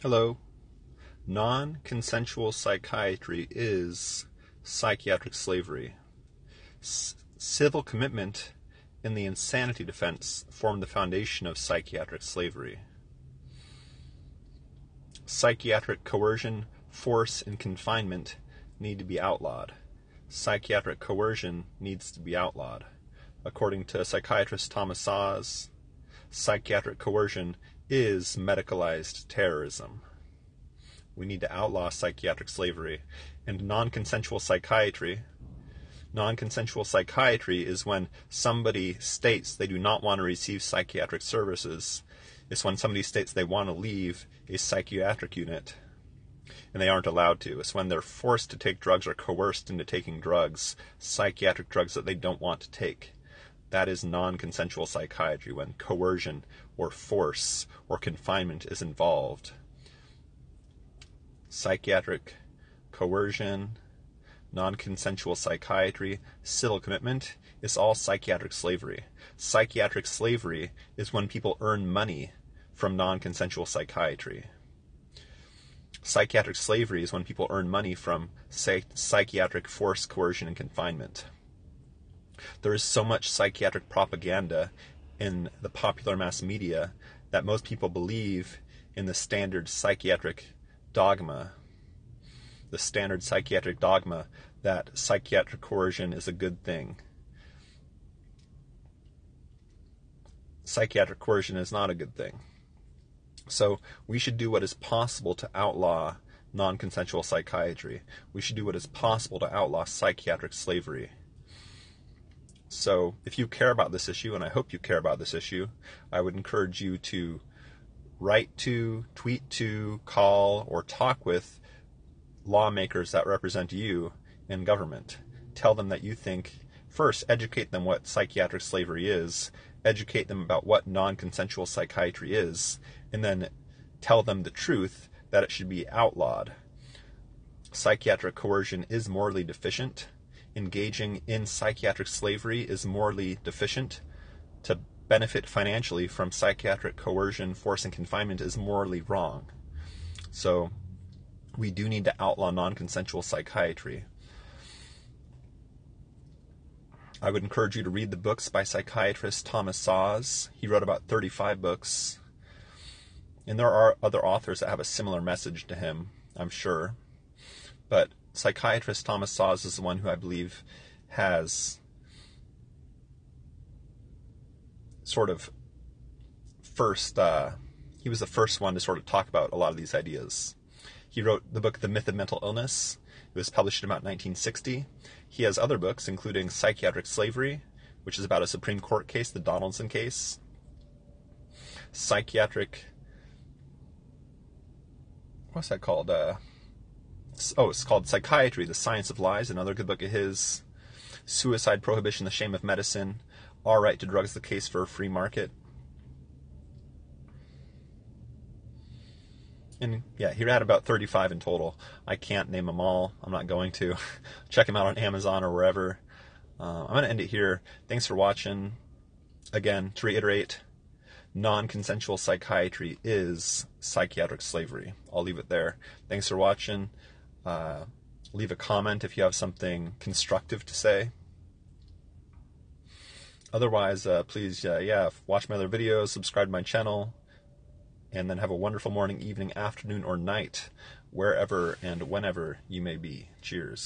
Hello. Non-consensual psychiatry is psychiatric slavery. Civil commitment and the insanity defense form the foundation of psychiatric slavery. Psychiatric coercion, force, and confinement need to be outlawed. Psychiatric coercion needs to be outlawed. According to psychiatrist Thomas Szasz, psychiatric coercion is medicalized terrorism. We need to outlaw psychiatric slavery. And non-consensual psychiatry is when somebody states they do not want to receive psychiatric services. It's when somebody states they want to leave a psychiatric unit and they aren't allowed to. It's when they're forced to take drugs or coerced into taking drugs, psychiatric drugs that they don't want to take. That is non-consensual psychiatry, when coercion or force or confinement is involved. Psychiatric coercion, non-consensual psychiatry, civil commitment is all psychiatric slavery. Psychiatric slavery is when people earn money from non-consensual psychiatry. Psychiatric slavery is when people earn money from psychiatric force, coercion, and confinement. There is so much psychiatric propaganda in the popular mass media that most people believe in the standard psychiatric dogma. The standard psychiatric dogma that psychiatric coercion is a good thing. Psychiatric coercion is not a good thing. So we should do what is possible to outlaw non-consensual psychiatry. We should do what is possible to outlaw psychiatric slavery. So if you care about this issue, and I hope you care about this issue, I would encourage you to write to, tweet to, call, or talk with lawmakers that represent you in government. Tell them that you think, first, educate them what psychiatric slavery is, educate them about what non-consensual psychiatry is, and then tell them the truth that it should be outlawed. Psychiatric coercion is morally deficient. Engaging in psychiatric slavery is morally deficient. To benefit financially from psychiatric coercion, force, and confinement is morally wrong. So we do need to outlaw non-consensual psychiatry. I would encourage you to read the books by psychiatrist Thomas Szasz. He wrote about 35 books. And there are other authors that have a similar message to him, I'm sure. But psychiatrist Thomas Szasz is the one who I believe has sort of he was the first one to sort of talk about a lot of these ideas. He wrote the book The Myth of Mental Illness. It was published in about 1960. He has other books, including Psychiatric Slavery, which is about a Supreme Court case, the Donaldson case. What's that called? It's called Psychiatry, The Science of Lies, another good book of his. Suicide, Prohibition, The Shame of Medicine. Our Right to Drugs, The Case for a Free Market. And yeah, he had about 35 in total. I can't name them all. I'm not going to. Check them out on Amazon or wherever. I'm going to end it here. Thanks for watching. Again, to reiterate, non-consensual psychiatry is psychiatric slavery. I'll leave it there. Thanks for watching. Leave a comment if you have something constructive to say. Otherwise, please, watch my other videos, subscribe to my channel, and then have a wonderful morning, evening, afternoon, or night, wherever and whenever you may be. Cheers.